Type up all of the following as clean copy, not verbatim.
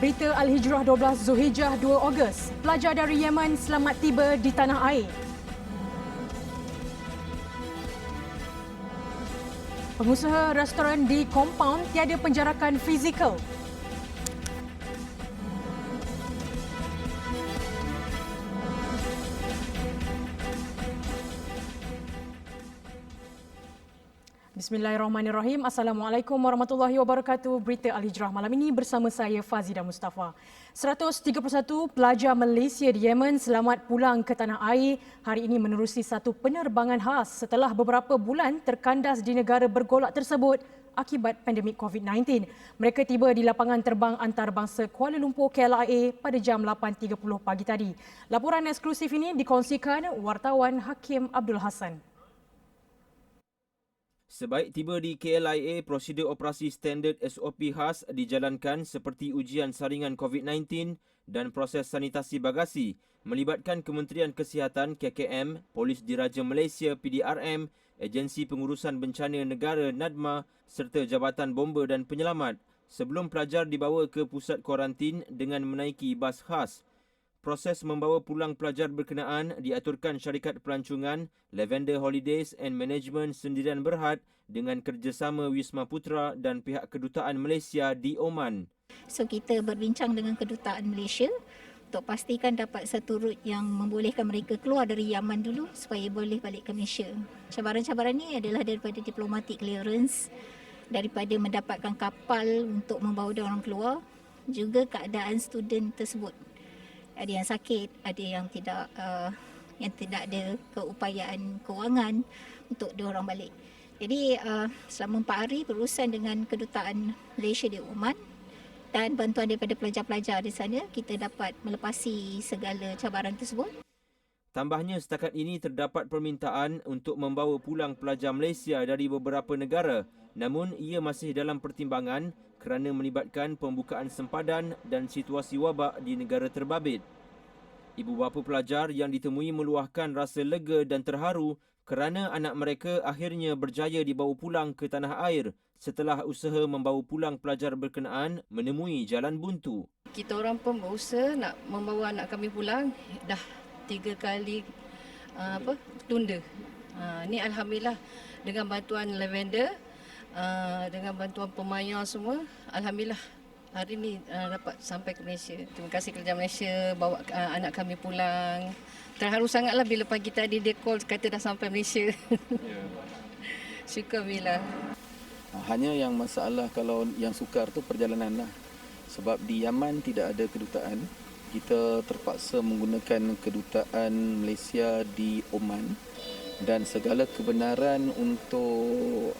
Berita Al-Hijrah 12 Zulhijjah 2 Ogos. Pelajar dari Yemen selamat tiba di tanah air. Pengusaha restoran di kompaun tiada penjarakan fizikal. Bismillahirrahmanirrahim. Assalamualaikum warahmatullahi wabarakatuh. Berita Al-Hijrah malam ini bersama saya Fazidah Mustafa. 131 pelajar Malaysia di Yemen selamat pulang ke tanah air hari ini menerusi satu penerbangan khas setelah beberapa bulan terkandas di negara bergolak tersebut akibat pandemik COVID-19. Mereka tiba di lapangan terbang antarabangsa Kuala Lumpur KLIA pada jam 8.30 pagi tadi. Laporan eksklusif ini dikongsikan wartawan Hakim Abdul Hassan. Sebaik tiba di KLIA, prosedur operasi standard SOP khas dijalankan seperti ujian saringan COVID-19 dan proses sanitasi bagasi melibatkan Kementerian Kesihatan KKM, Polis Diraja Malaysia PDRM, Agensi Pengurusan Bencana Negara NADMA serta Jabatan Bomba dan Penyelamat sebelum pelajar dibawa ke pusat kuarantin dengan menaiki bas khas. Proses membawa pulang pelajar berkenaan diaturkan syarikat pelancongan Lavender Holidays and Management Sendirian Berhad dengan kerjasama Wisma Putra dan pihak Kedutaan Malaysia di Oman. So kita berbincang dengan Kedutaan Malaysia untuk pastikan dapat satu rut yang membolehkan mereka keluar dari Yaman dulu supaya boleh balik ke Malaysia. Cabaran-cabaran ini adalah daripada diplomatic clearance, daripada mendapatkan kapal untuk membawa orang keluar, juga keadaan student tersebut. Ada yang sakit, ada yang tidak ada keupayaan kewangan untuk diorang balik. Jadi selama 4 hari berurusan dengan Kedutaan Malaysia di Oman dan bantuan daripada pelajar-pelajar di sana, kita dapat melepasi segala cabaran tersebut. Tambahnya, setakat ini terdapat permintaan untuk membawa pulang pelajar Malaysia dari beberapa negara, namun ia masih dalam pertimbangan kerana melibatkan pembukaan sempadan dan situasi wabak di negara terbabit. Ibu bapa pelajar yang ditemui meluahkan rasa lega dan terharu kerana anak mereka akhirnya berjaya dibawa pulang ke tanah air setelah usaha membawa pulang pelajar berkenaan menemui jalan buntu. Kita orang pun berusaha nak membawa anak kami pulang, dah 3 kali tunda. Ni alhamdulillah dengan bantuan Lavender, dengan bantuan pemaya semua, alhamdulillah hari ni dapat sampai ke Malaysia. Terima kasih kerajaan Malaysia bawa anak kami pulang. Terharu sangatlah bila pagi tadi dia call kata dah sampai Malaysia. Syukur bila. Hanya yang masalah kalau yang sukar tu perjalanan lah. Sebab di Yaman tidak ada kedutaan. Kita terpaksa menggunakan Kedutaan Malaysia di Oman. Dan segala kebenaran untuk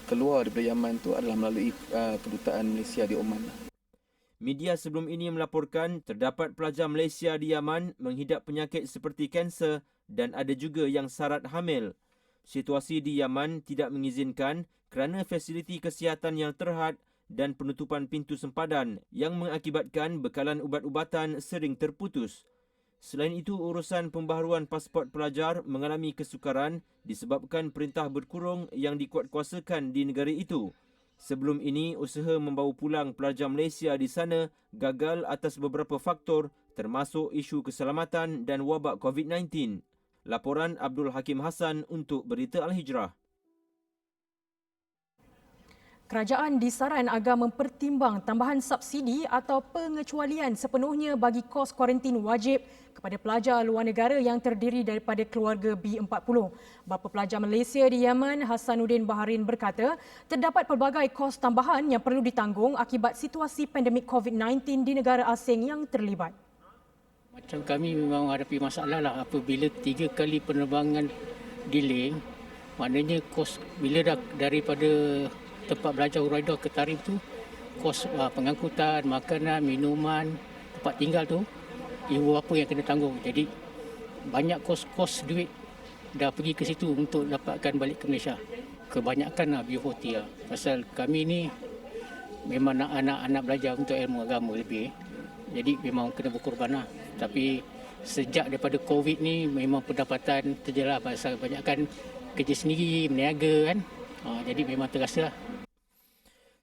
keluar daripada Yaman tu adalah melalui Kedutaan Malaysia di Oman. Media sebelum ini melaporkan terdapat pelajar Malaysia di Yaman menghidap penyakit seperti kanser dan ada juga yang syarat hamil. Situasi di Yaman tidak mengizinkan kerana fasiliti kesihatan yang terhad dan penutupan pintu sempadan yang mengakibatkan bekalan ubat-ubatan sering terputus. Selain itu, urusan pembaharuan pasport pelajar mengalami kesukaran disebabkan perintah berkurung yang dikuatkuasakan di negara itu. Sebelum ini, usaha membawa pulang pelajar Malaysia di sana gagal atas beberapa faktor termasuk isu keselamatan dan wabak COVID-19. Laporan Abdul Hakim Hassan untuk Berita Al-Hijrah. Kerajaan disaran agar mempertimbang tambahan subsidi atau pengecualian sepenuhnya bagi kos kuarantin wajib kepada pelajar luar negara yang terdiri daripada keluarga B40. Bapa pelajar Malaysia di Yaman, Hassanuddin Baharin berkata, terdapat pelbagai kos tambahan yang perlu ditanggung akibat situasi pandemik COVID-19 di negara asing yang terlibat. Macam kami memang hadapi masalah lah apabila 3 kali penerbangan delay, maknanya kos bila dah daripada tempat belajar Uraidah ke Tarif tu, kos pengangkutan, makanan, minuman, tempat tinggal tu, ibu bapa yang kena tanggung. Jadi banyak kos-kos duit dah pergi ke situ untuk dapatkan balik ke Malaysia. Kebanyakan lah BOT lah. Pasal kami ni memang nak anak-anak belajar untuk ilmu agama lebih. Jadi memang kena berkorban lah. Tapi sejak daripada COVID ni memang pendapatan terjelah pasal kebanyakan kerja sendiri, meniaga kan. Jadi memang terasa lah.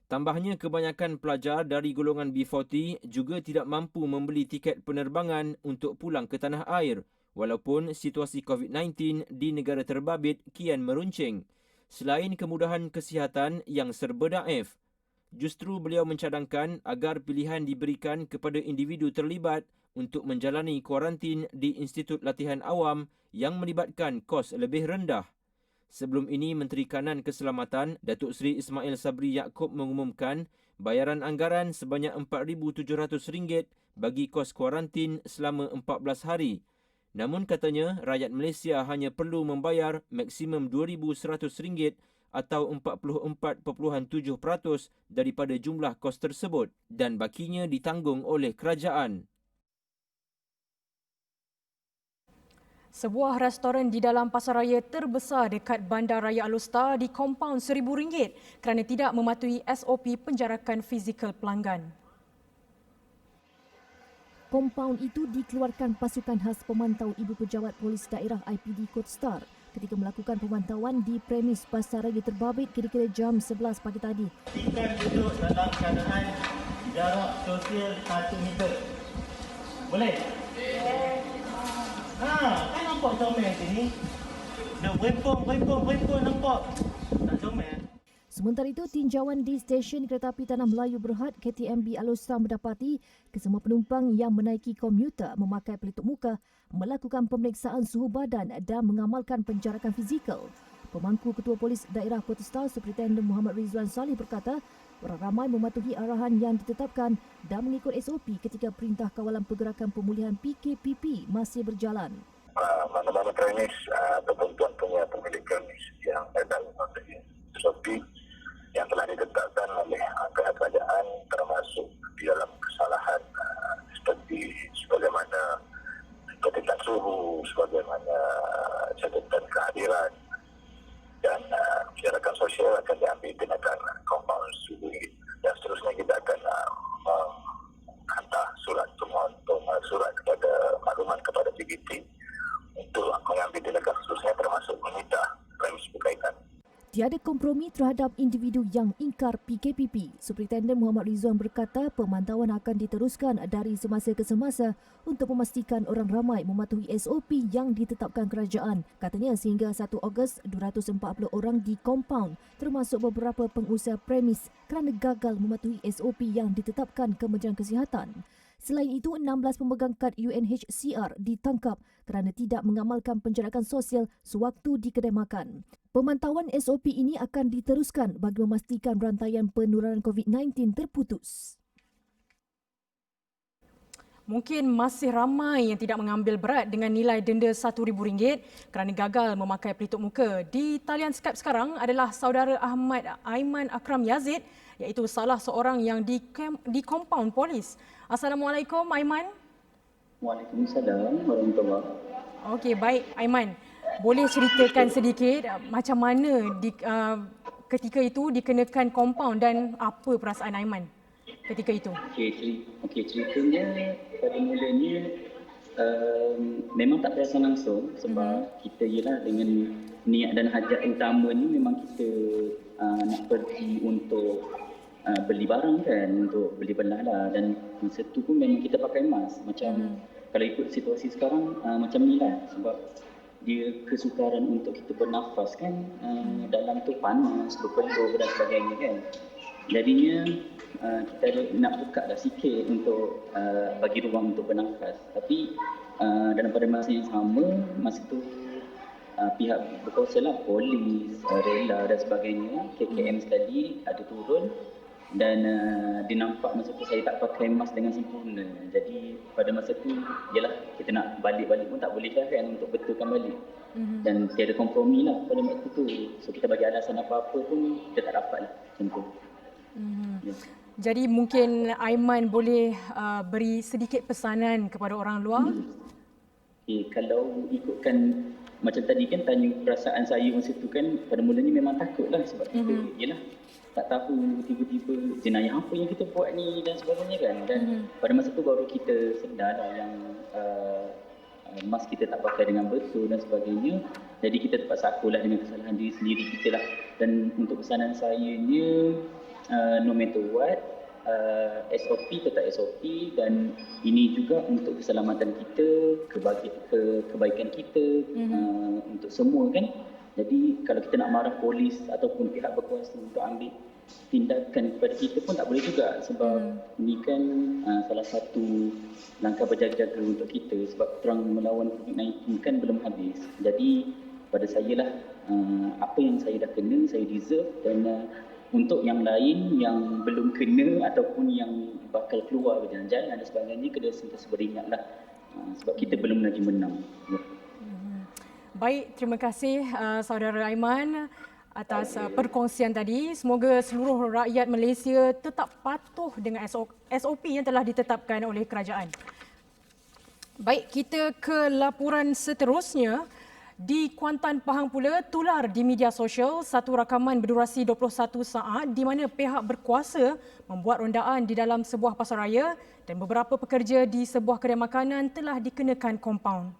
Tambahnya, kebanyakan pelajar dari golongan B40 juga tidak mampu membeli tiket penerbangan untuk pulang ke tanah air walaupun situasi COVID-19 di negara terbabit kian meruncing. Selain kemudahan kesihatan yang serba daif, justru beliau mencadangkan agar pilihan diberikan kepada individu terlibat untuk menjalani kuarantin di Institut Latihan Awam yang melibatkan kos lebih rendah. Sebelum ini, Menteri Kanan Keselamatan Datuk Seri Ismail Sabri Yaakob mengumumkan bayaran anggaran sebanyak RM4,700 bagi kos kuarantin selama 14 hari. Namun katanya, rakyat Malaysia hanya perlu membayar maksimum RM2,100 atau 44.7% daripada jumlah kos tersebut dan bakinya ditanggung oleh kerajaan. Sebuah restoran di dalam pasaraya terbesar dekat Bandar Raya Alor di kompaun RM1,000 kerana tidak mematuhi SOP penjarakan fizikal pelanggan. Kompaun itu dikeluarkan pasukan khas pemantau Ibu Pejabat Polis Daerah IPD Kota Star ketika melakukan pemantauan di premis pasaraya terbabit kira-kira jam 11 pagi tadi. Pastikan duduk dalam keadaan jarak sosial 1 meter. Boleh? Kan nampak comel sini. Dah berempung nampak. Tak comel. Sementara itu, tinjauan di stesen kereta api Tanah Melayu Berhad KTMB Alor Setar mendapati kesemua penumpang yang menaiki komuter memakai pelitup muka, melakukan pemeriksaan suhu badan dan mengamalkan penjarakan fizikal. Pemangku Ketua Polis Daerah Kota Star Superintendent Muhammad Rizwan Salih berkata, orang ramai mematuhi arahan yang ditetapkan dan mengikut SOP ketika Perintah Kawalan Pergerakan Pemulihan PKPP masih berjalan. Mana-mana premis ataupun tuan-tuan pemilik premis yang dalam SOP yang telah ditetapkan oleh kerajaan termasuk di dalam kesalahan seperti sebagaimana catatan suhu, sebagaimana catatan kehadiran dan penjarakan sosial akan diambil tindakan kompaun suhu dan seterusnya kita akan hantar surat surat kepada makluman kepada PGT untuk mengambil tindakan seterusnya termasuk meminta premis berkaitan. Tiada kompromi terhadap individu yang ingkar PKPP. Superintendent Muhammad Rizwan berkata pemantauan akan diteruskan dari semasa ke semasa untuk memastikan orang ramai mematuhi SOP yang ditetapkan kerajaan. Katanya sehingga 1 Ogos, 240 orang di kompaun termasuk beberapa pengusaha premis kerana gagal mematuhi SOP yang ditetapkan Kementerian Kesihatan. Selain itu, 16 pemegang kad UNHCR ditangkap kerana tidak mengamalkan penjarakan sosial sewaktu di kedai makan. Pemantauan SOP ini akan diteruskan bagi memastikan rantaian penularan COVID-19 terputus. Mungkin masih ramai yang tidak mengambil berat dengan nilai denda RM1,000 kerana gagal memakai pelitup muka. Di talian Skype sekarang adalah saudara Ahmad Aiman Akram Yazid, iaitu salah seorang yang di kompaun polis. Assalamualaikum Aiman. Waalaikumsalam warahmatullahi. Okey, baik Aiman. Boleh ceritakan sedikit macam mana ketika itu dikenakan kompaun dan apa perasaan Aiman ketika itu? Okey, ceritanya pada mulanya memang tak perasan langsung sebab kita ialah dengan niat dan hajat utama ni memang kita nak pergi untuk beli barang kan, untuk beli belah lah, dan masa tu pun memang kita pakai mask macam kalau ikut situasi sekarang macam ni lah sebab dia kesukaran untuk kita bernafas kan, dalam tu panas, berpeluh dan sebagainya kan. Jadinya kita nak buka dah sikit untuk bagi ruang untuk bernafas. Tapi dalam pada masa yang sama, masa tu pihak berkuasa lah, polis, rela dan sebagainya, KKM sekali ada turun dan dinampak masa tu saya tak pakai mask dengan sempurna. Jadi pada masa tu ialah kita nak balik-balik pun tak boleh kan untuk betulkan balik. Dan tiada kompromi lah pada waktu tu. So kita bagi alasan apa-apa pun kita tak dapat lah macam tu. Ya. Jadi mungkin Aiman boleh beri sedikit pesanan kepada orang luar? Okay, kalau ikutkan macam tadi kan tanya perasaan saya masa tu kan, pada mulanya memang takut lah sebab kita ialah tak tahu tiba-tiba jenayah apa yang kita buat ni dan sebagainya kan. Dan pada masa tu baru kita sedar lah yang mask kita tak pakai dengan betul dan sebagainya. Jadi kita terpaksa akulah dengan kesalahan diri sendiri kita lah. Dan untuk pesanan saya ni no matter what, SOP tetap SOP, dan ini juga untuk keselamatan kita, kebaikan kita, untuk semua kan. Jadi kalau kita nak marah polis ataupun pihak berkuasa untuk ambil tindakan kepada kita pun tak boleh juga, sebab ini kan salah satu langkah berjaga-jaga untuk kita, sebab perang melawan COVID-19 kan belum habis. Jadi pada saya lah, apa yang saya dah kena saya deserve, dan untuk yang lain yang belum kena ataupun yang bakal keluar berjalan-jalan dan sebagainya, kena sentiasa beringat lah, sebab kita belum lagi menang. Baik, terima kasih Saudara Aiman atas perkongsian tadi. Semoga seluruh rakyat Malaysia tetap patuh dengan SOP yang telah ditetapkan oleh kerajaan. Baik, kita ke laporan seterusnya. Di Kuantan, Pahang pula tular di media sosial satu rakaman berdurasi 21 saat di mana pihak berkuasa membuat rondaan di dalam sebuah pasaraya dan beberapa pekerja di sebuah kedai makanan telah dikenakan kompaun.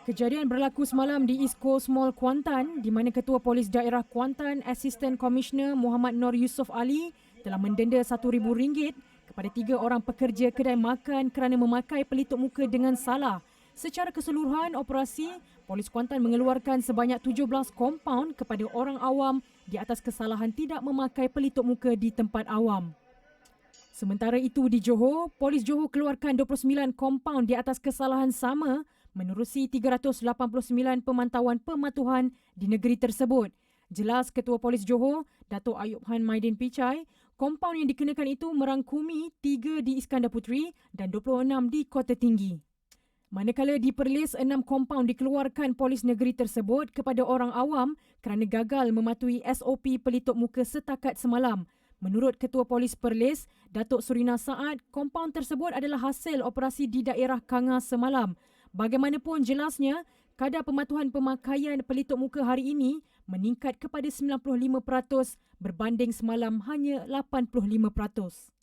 Kejadian berlaku semalam di East Coast Mall Kuantan di mana Ketua Polis Daerah Kuantan Assistant Commissioner Muhammad Nur Yusof Ali telah mendenda RM1,000 kepada 3 orang pekerja kedai makan kerana memakai pelitup muka dengan salah. Secara keseluruhan operasi, Polis Kuantan mengeluarkan sebanyak 17 kompaun kepada orang awam di atas kesalahan tidak memakai pelitup muka di tempat awam. Sementara itu di Johor, Polis Johor keluarkan 29 kompaun di atas kesalahan sama menerusi 389 pemantauan pematuhan di negeri tersebut. Jelas Ketua Polis Johor, Datuk Ayub Han Maidin Pichai, kompaun yang dikenakan itu merangkumi 3 di Iskandar Puteri dan 26 di Kota Tinggi. Manakala di Perlis, 6 kompaun dikeluarkan polis negeri tersebut kepada orang awam kerana gagal mematuhi SOP pelitup muka setakat semalam. Menurut Ketua Polis Perlis, Datuk Surina Saad, kompaun tersebut adalah hasil operasi di daerah Kangas semalam. Bagaimanapun jelasnya, kadar pematuhan pemakaian pelitup muka hari ini meningkat kepada 95% berbanding semalam hanya 85%.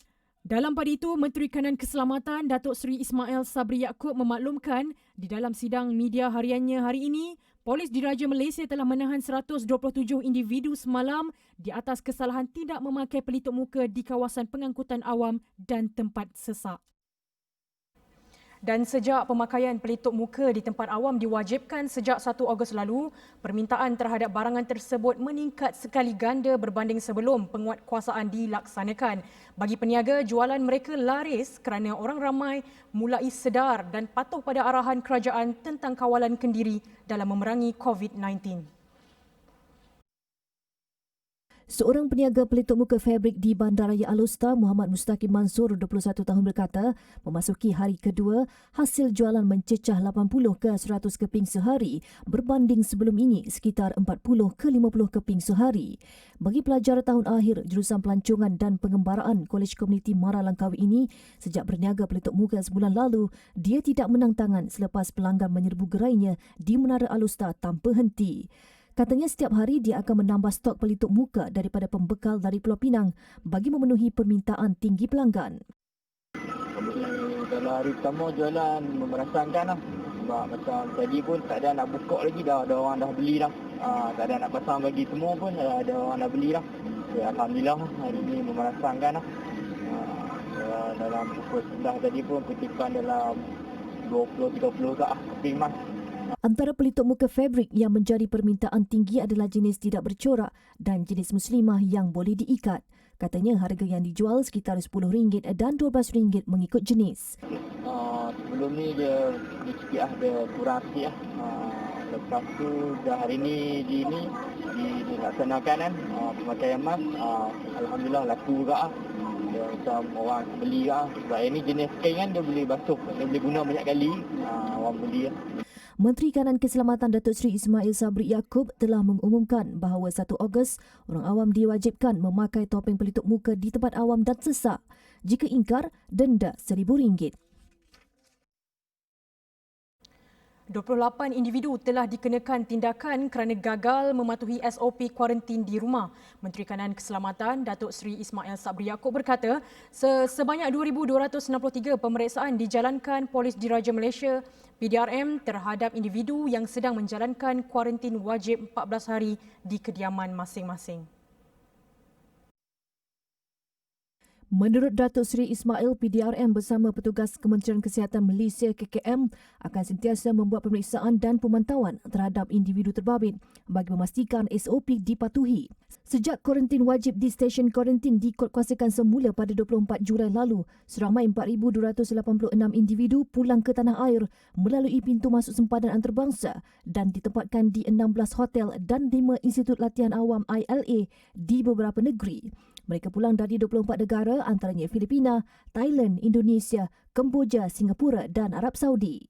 Dalam pada itu, Menteri Kanan Keselamatan Datuk Seri Ismail Sabri Yaakob memaklumkan di dalam sidang media hariannya hari ini, Polis Diraja Malaysia telah menahan 127 individu semalam di atas kesalahan tidak memakai pelitup muka di kawasan pengangkutan awam dan tempat sesak. Dan sejak pemakaian pelitup muka di tempat awam diwajibkan sejak 1 Ogos lalu, permintaan terhadap barangan tersebut meningkat sekali ganda berbanding sebelum penguatkuasaan dilaksanakan. Bagi peniaga, jualan mereka laris kerana orang ramai mulai sedar dan patuh pada arahan kerajaan tentang kawalan kendiri dalam memerangi COVID-19. Seorang peniaga pelitup muka fabrik di Bandaraya Alustar, Muhammad Mustaqim Mansur, 21 tahun berkata, memasuki hari kedua, hasil jualan mencecah 80 ke 100 keping sehari berbanding sebelum ini sekitar 40 ke 50 keping sehari. Bagi pelajar tahun akhir jurusan pelancongan dan pengembaraan Kolej Komuniti Mara Langkawi ini, sejak berniaga pelitup muka sebulan lalu, dia tidak menang tangan selepas pelanggan menyerbu gerainya di Menara Alustar tanpa henti. Katanya setiap hari dia akan menambah stok pelitup muka daripada pembekal dari Pulau Pinang bagi memenuhi permintaan tinggi pelanggan. Kalau hari pertama jualan memerasankan lah. Sebab macam tadi pun tak ada nak buka lagi dah, ada orang dah beli dah. Tak ada nak pasang bagi semua pun ada orang dah beli dah. So, Alhamdulillah hari ini memerasankan lah. Dalam pukul 11 tadi pun kutipan dalam 20-30 keping mas. Antara pelitup muka fabrik yang menjadi permintaan tinggi adalah jenis tidak bercorak dan jenis muslimah yang boleh diikat. Katanya harga yang dijual sekitar RM10 dan RM12 mengikut jenis. Sebelum ni dia sikit ada kurang sikit lah. Lepas tu dah hari ni dilaksanakan kan. Pemakaian mas, Alhamdulillah laku juga lah. Dia macam orang beli lah. Sebab ini jenis kain kan dia boleh basuh, dia boleh guna banyak kali. Orang beli lah. Menteri Kanan Keselamatan Datuk Seri Ismail Sabri Yaakob telah mengumumkan bahawa 1 Ogos orang awam diwajibkan memakai topeng pelitup muka di tempat awam dan sesak. Jika ingkar, denda RM1,000. 28 individu telah dikenakan tindakan kerana gagal mematuhi SOP kuarantin di rumah. Menteri Kanan Keselamatan Datuk Seri Ismail Sabri Yaakob berkata, sebanyak 2,263 pemeriksaan dijalankan Polis Diraja Malaysia PDRM terhadap individu yang sedang menjalankan kuarantin wajib 14 hari di kediaman masing-masing. Menurut Datuk Seri Ismail PDRM bersama petugas Kementerian Kesihatan Malaysia KKM akan sentiasa membuat pemeriksaan dan pemantauan terhadap individu terbabit bagi memastikan SOP dipatuhi. Sejak kuarantin wajib di stesen kuarantin dikuatkuasakan semula pada 24 Julai lalu, seramai 4,286 individu pulang ke tanah air melalui pintu masuk sempadan antarabangsa dan ditempatkan di 16 hotel dan 5 institut latihan awam ILA di beberapa negeri. Mereka pulang dari 24 negara antaranya Filipina, Thailand, Indonesia, Kemboja, Singapura dan Arab Saudi.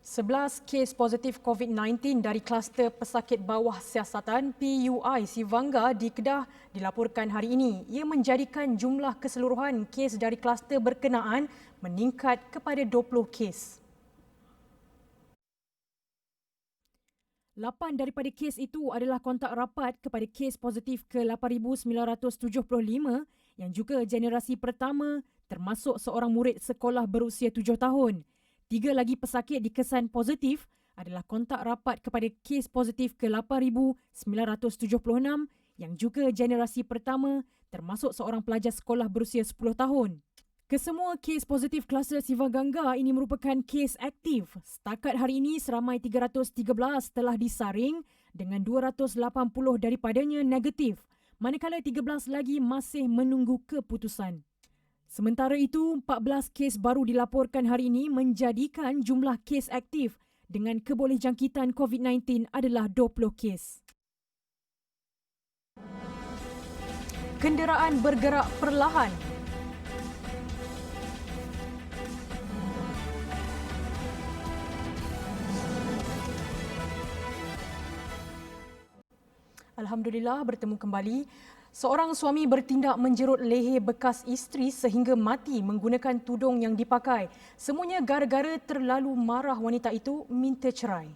11 kes positif COVID-19 dari kluster pesakit bawah siasatan PUI Sivangga di Kedah dilaporkan hari ini. Ia menjadikan jumlah keseluruhan kes dari kluster berkenaan meningkat kepada 20 kes. 8 daripada kes itu adalah kontak rapat kepada kes positif ke-8,975 yang juga generasi pertama termasuk seorang murid sekolah berusia 7 tahun. 3 lagi pesakit dikesan positif adalah kontak rapat kepada kes positif ke-8,976 yang juga generasi pertama termasuk seorang pelajar sekolah berusia 10 tahun. Kesemua kes positif kluster Sivangga ini merupakan kes aktif. Setakat hari ini seramai 313 telah disaring dengan 280 daripadanya negatif, manakala 13 lagi masih menunggu keputusan. Sementara itu, 14 kes baru dilaporkan hari ini menjadikan jumlah kes aktif dengan kebolehjangkitan COVID-19 adalah 20 kes. Kenderaan bergerak perlahan. Alhamdulillah bertemu kembali. Seorang suami bertindak menjerut leher bekas isteri sehingga mati menggunakan tudung yang dipakai. Semuanya gara-gara terlalu marah wanita itu minta cerai.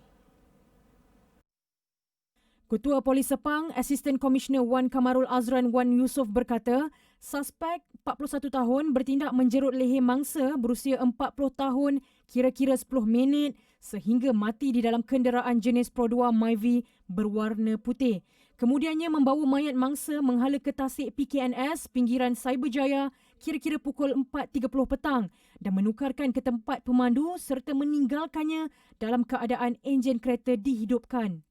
Ketua Polis Sepang, Asisten Komisioner Wan Kamarul Azran Wan Yusof berkata, suspek 41 tahun bertindak menjerut leher mangsa berusia 40 tahun kira-kira 10 minit sehingga mati di dalam kenderaan jenis Pro 2 Myvi berwarna putih. Kemudiannya membawa mayat mangsa menghala ke tasik PKNS pinggiran Cyberjaya kira-kira pukul 4.30 petang dan menukarkan ke tempat pemandu serta meninggalkannya dalam keadaan enjin kereta dihidupkan.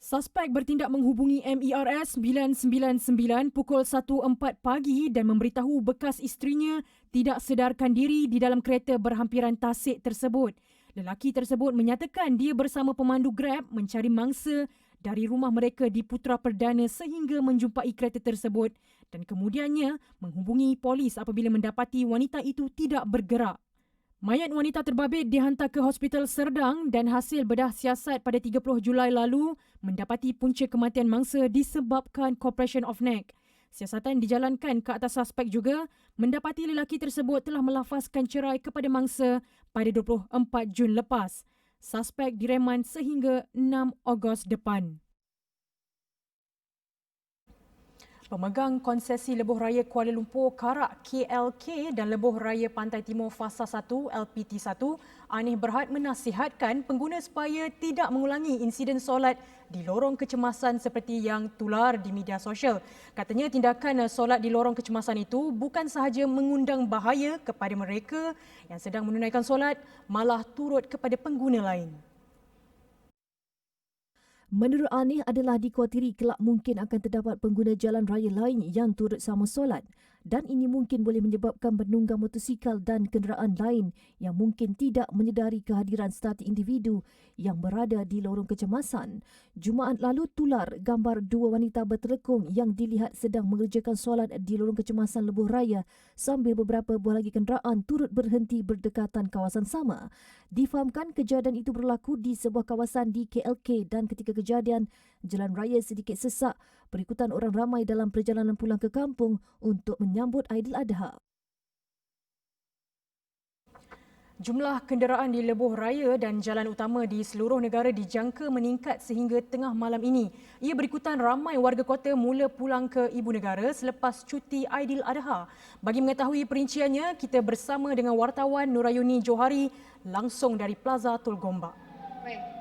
Suspek bertindak menghubungi MERS 999 pukul 1.04 pagi dan memberitahu bekas isterinya tidak sedarkan diri di dalam kereta berhampiran tasik tersebut. Lelaki tersebut menyatakan dia bersama pemandu Grab mencari mangsa dari rumah mereka di Putra Perdana sehingga menjumpai kereta tersebut dan kemudiannya menghubungi polis apabila mendapati wanita itu tidak bergerak. Mayat wanita terbabit dihantar ke Hospital Serdang dan hasil bedah siasat pada 30 Julai lalu mendapati punca kematian mangsa disebabkan compression of neck. Siasatan dijalankan ke atas suspek juga mendapati lelaki tersebut telah melafazkan cerai kepada mangsa pada 24 Jun lepas. Suspek direman sehingga 6 Ogos depan. Pemegang konsesi Lebuh Raya Kuala Lumpur Karak KLK dan Lebuh Raya Pantai Timur Fasa 1 LPT1 Anih Berhad menasihatkan pengguna supaya tidak mengulangi insiden solat di lorong kecemasan seperti yang tular di media sosial. Katanya tindakan solat di lorong kecemasan itu bukan sahaja mengundang bahaya kepada mereka yang sedang menunaikan solat, malah turut kepada pengguna lain. Menurut Anih adalah dikhawatiri kelak mungkin akan terdapat pengguna jalan raya lain yang turut sama solat dan ini mungkin boleh menyebabkan penunggang motosikal dan kenderaan lain yang mungkin tidak menyedari kehadiran satu individu yang berada di lorong kecemasan. Jumaat lalu tular gambar dua wanita bertelekung yang dilihat sedang mengerjakan solat di lorong kecemasan Lebuh Raya sambil beberapa buah lagi kenderaan turut berhenti berdekatan kawasan sama. Difahamkan kejadian itu berlaku di sebuah kawasan di KLK dan ketika kejadian, jalan raya sedikit sesak berikutan orang ramai dalam perjalanan pulang ke kampung untuk menyambut Aidiladha. Jumlah kenderaan di Lebuh Raya dan jalan utama di seluruh negara dijangka meningkat sehingga tengah malam ini. Ia berikutan ramai warga kota mula pulang ke ibu negara selepas cuti Aidiladha. Bagi mengetahui perinciannya, kita bersama dengan wartawan Nurayuni Johari langsung dari Plaza Tol Gombak. Baik.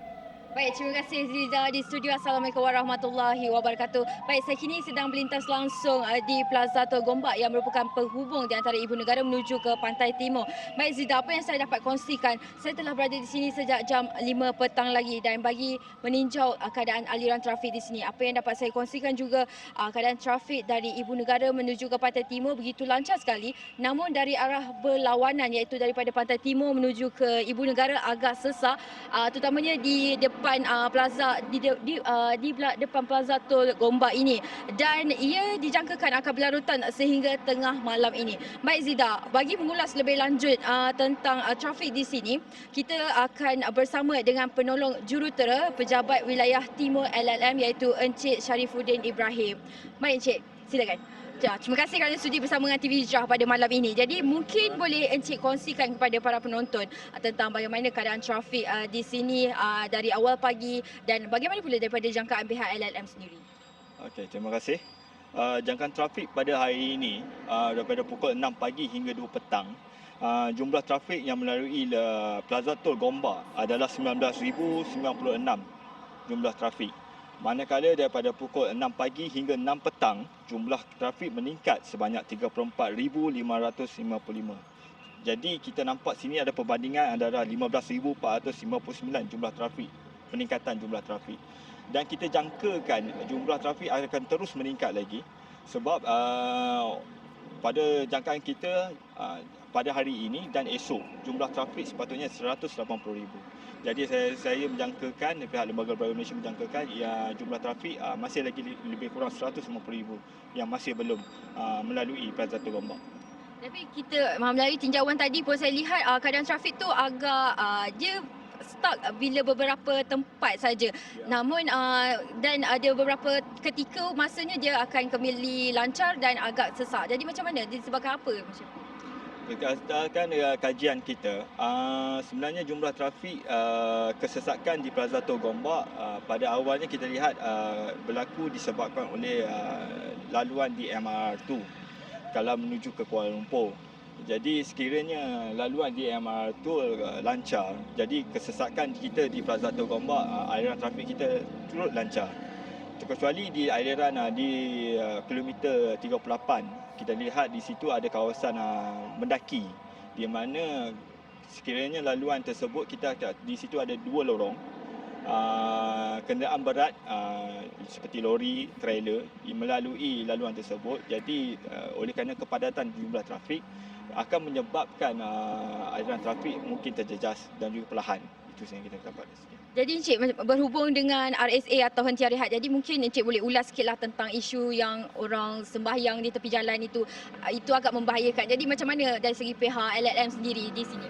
Baik, terima kasih Ziza di studio. Assalamualaikum warahmatullahi wabarakatuh. Baik, saya kini sedang melintas langsung di Plaza Tok Gombak yang merupakan penghubung di antara Ibu Negara menuju ke Pantai Timur. Baik Ziza, apa yang saya dapat kongsikan, saya telah berada di sini sejak jam 5 petang lagi dan bagi meninjau keadaan aliran trafik di sini. Apa yang dapat saya kongsikan juga, keadaan trafik dari Ibu Negara menuju ke Pantai Timur begitu lancar sekali. Namun dari arah berlawanan iaitu daripada Pantai Timur menuju ke Ibu Negara agak sesak, terutamanya di depan plaza di depan Plaza Tol Gombak ini, dan ia dijangkakan akan berlarutan sehingga tengah malam ini. Baik Zida, bagi mengulas lebih lanjut tentang trafik di sini, kita akan bersama dengan penolong jurutera Pejabat Wilayah Timur LLM iaitu Encik Sharifuddin Ibrahim. Baik Encik, silakan. Terima kasih kerana sudi bersama dengan TV Hijrah pada malam ini. Jadi mungkin boleh Encik kongsikan kepada para penonton tentang bagaimana keadaan trafik di sini dari awal pagi dan bagaimana pula daripada jangkaan pihak LLM sendiri. Okey, terima kasih. Jangkaan trafik pada hari ini daripada pukul 6 pagi hingga 2 petang, jumlah trafik yang melalui Plaza Tol Gombak adalah 19,096 jumlah trafik. Manakala daripada pukul 6 pagi hingga 6 petang, jumlah trafik meningkat sebanyak 34,555. Jadi kita nampak sini ada perbandingan antara 15,459 jumlah trafik, peningkatan jumlah trafik. Dan kita jangkakan jumlah trafik akan terus meningkat lagi sebab pada jangkaan kita pada hari ini dan esok jumlah trafik sepatutnya 180,000. Jadi saya menjangkakan, pihak Lembaga Beraya Malaysia menjangkakan jumlah trafik masih lagi lebih kurang 150,000 yang masih belum melalui Plaza Tok Gombak. Tapi kita melalui tinjauan tadi pun saya lihat keadaan trafik tu agak dia stuck bila beberapa tempat saja. Namun dan ada beberapa ketika masanya dia akan kembali lancar dan agak sesak. Jadi macam mana? Disebabkan apa macam? Berdasarkan kajian kita, sebenarnya jumlah trafik kesesakan di Plaza Tok Gombak pada awalnya kita lihat berlaku disebabkan oleh laluan di MRT kalau menuju ke Kuala Lumpur. Jadi sekiranya laluan di MRT lancar, jadi kesesakan kita di Plaza Tok Gombak, aliran trafik kita turut lancar. Terkecuali di aliran di kilometer 38, kita lihat di situ ada kawasan mendaki di mana sekiranya laluan tersebut di situ ada 2 lorong kenderaan berat seperti lori, trailer melalui laluan tersebut. Jadi oleh kerana kepadatan jumlah trafik akan menyebabkan aliran trafik mungkin terjejas dan juga perlahan. Itu yang kita dapat. Jadi Encik berhubung dengan RSA atau hentian rehat, jadi mungkin Encik boleh ulas sikitlah tentang isu yang orang sembahyang di tepi jalan itu agak membahayakan. Jadi macam mana dari segi pihak LLM sendiri di sini?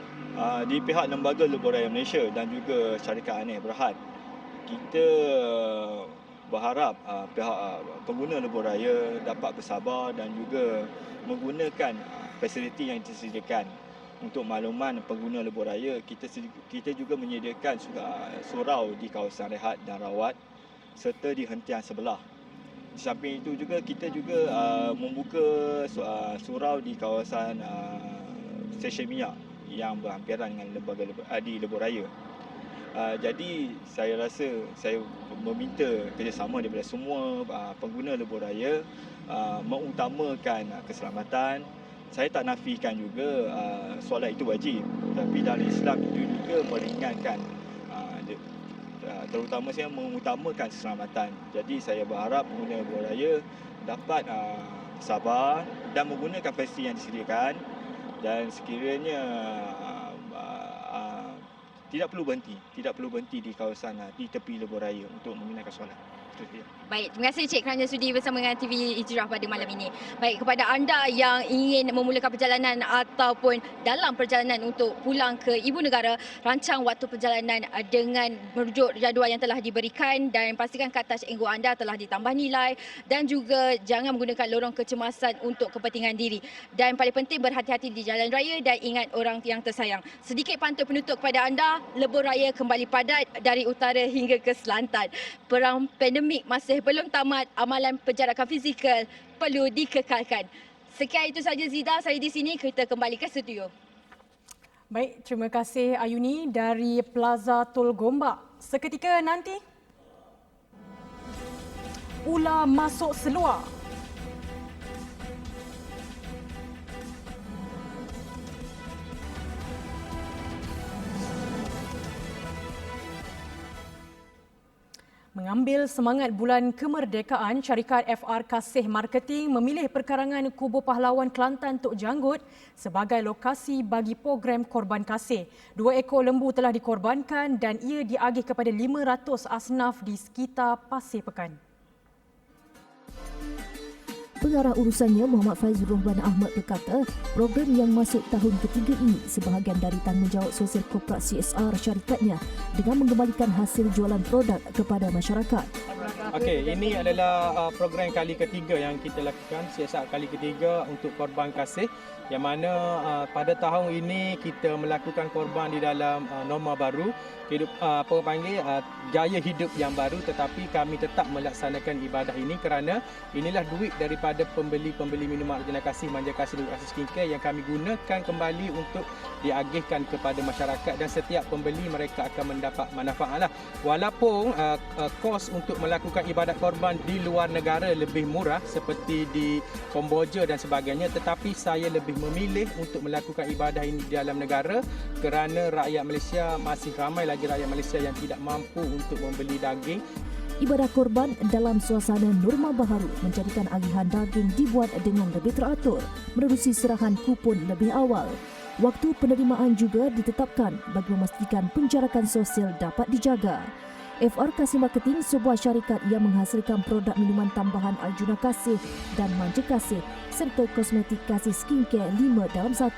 Di pihak Lembaga Lebuh Raya Malaysia dan juga syarikat Aneh Berhad, kita berharap pihak pengguna lebuh raya dapat bersabar dan juga menggunakan fasiliti yang disediakan. Untuk makluman pengguna lebuh raya, kita juga menyediakan surau di kawasan rehat dan rawat serta di hentian sebelah. Di samping itu juga kita juga membuka surau di kawasan stesen minyak yang berhampiran dengan di lebuh raya. Jadi saya rasa saya meminta kerjasama daripada semua pengguna lebuh raya mengutamakan keselamatan. Saya tak nafikan juga solat itu wajib, tapi dalam Islam itu juga meringankan, terutama saya mengutamakan keselamatan. Jadi saya berharap pengguna lebuh raya dapat sabar dan menggunakan fasiliti yang disediakan, dan sekiranya tidak perlu berhenti di kawasan di tepi lebuh raya untuk menggunakan solat. Baik, terima kasih Encik kerana sudi bersama dengan TV Hijrah pada malam ini. Baik, kepada anda yang ingin memulakan perjalanan ataupun dalam perjalanan untuk pulang ke Ibu Negara, rancang waktu perjalanan dengan merujuk jadual yang telah diberikan dan pastikan kad touch and go anda telah ditambah nilai dan juga jangan menggunakan lorong kecemasan untuk kepentingan diri. Dan paling penting berhati-hati di jalan raya dan ingat orang yang tersayang. Sedikit pantun penutup kepada anda, lebuh raya kembali padat dari utara hingga ke selatan. Perang pandemik masih belum tamat, amalan penjarakan fizikal perlu dikekalkan. Sekian itu saja Zida, saya di sini, kita kembali ke studio. Baik, terima kasih Ayuni dari Plaza Tol Gombak. Seketika nanti, ular masuk seluar. Mengambil semangat bulan kemerdekaan, syarikat FR Kasih Marketing memilih perkarangan Kubur Pahlawan Kelantan Tok Janggut sebagai lokasi bagi program Korban Kasih. 2 ekor lembu telah dikorbankan dan ia diagih kepada 500 asnaf di sekitar Pasir Pekan. Pengarah urusannya Muhammad Faizul Rohman Ahmad berkata, program yang masuk tahun ketiga ini sebahagian dari tanggungjawab sosial korporat CSR syarikatnya dengan mengembalikan hasil jualan produk kepada masyarakat. Okey, ini adalah program kali ketiga yang kita lakukan, CSR kali ketiga untuk Korban Kasih, yang mana pada tahun ini kita melakukan korban di dalam norma baru, gaya hidup yang baru, tetapi kami tetap melaksanakan ibadah ini kerana inilah duit daripada pembeli-pembeli minuman Arjuna Kasih, Manja Kasih dan Kasih Skincare yang kami gunakan kembali untuk diagihkan kepada masyarakat, dan setiap pembeli mereka akan mendapat manfaat lah. Walaupun kos untuk melakukan ibadat korban di luar negara lebih murah seperti di Kamboja dan sebagainya, tetapi saya lebih memilih untuk melakukan ibadah ini di dalam negara kerana rakyat Malaysia masih ramai lagi rakyat Malaysia yang tidak mampu untuk membeli daging. Ibadah korban dalam suasana norma baharu menjadikan agihan daging dibuat dengan lebih teratur, menerusi serahan kupon lebih awal. Waktu penerimaan juga ditetapkan bagi memastikan penjarakan sosial dapat dijaga. FR Kasih Marketing, sebuah syarikat yang menghasilkan produk minuman tambahan Arjuna Kasih dan Manja Kasih serta kosmetik Kasih Skincare 5 dalam 1.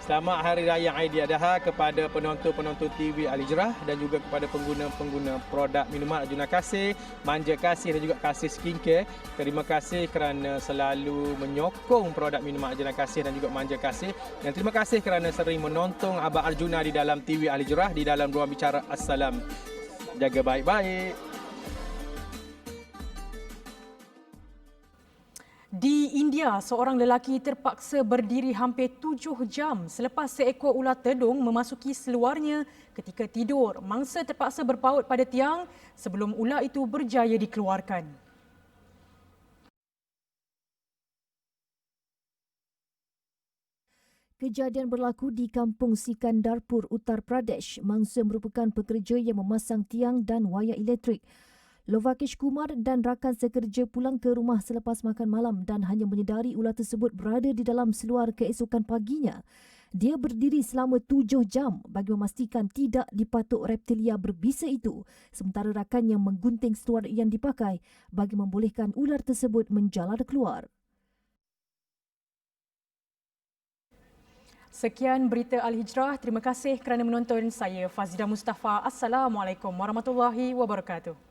Selamat Hari Raya Aidiladha kepada penonton-penonton TV Al-Hijrah dan juga kepada pengguna-pengguna produk minuman Arjuna Kasih, Manja Kasih dan juga Kasih Skincare. Terima kasih kerana selalu menyokong produk minuman Arjuna Kasih dan juga Manja Kasih. Dan terima kasih kerana sering menonton Abang Arjuna di dalam TV Al-Hijrah di dalam Ruang Bicara Assalam. Jaga baik-baik. Di India, seorang lelaki terpaksa berdiri hampir 7 jam selepas seekor ular tedung memasuki seluarnya ketika tidur. Mangsa terpaksa berpaut pada tiang sebelum ular itu berjaya dikeluarkan. Kejadian berlaku di Kampung Sikandarpur, Uttar Pradesh. Mangsa merupakan pekerja yang memasang tiang dan wayar elektrik. Lovakesh Kumar dan rakan sekerja pulang ke rumah selepas makan malam dan hanya menyedari ular tersebut berada di dalam seluar keesokan paginya. Dia berdiri selama 7 jam bagi memastikan tidak dipatuk reptilia berbisa itu, sementara rakan yang menggunting seluar yang dipakai bagi membolehkan ular tersebut menjalar keluar. Sekian berita Al-Hijrah. Terima kasih kerana menonton. Saya Fazidah Mustafa. Assalamualaikum warahmatullahi wabarakatuh.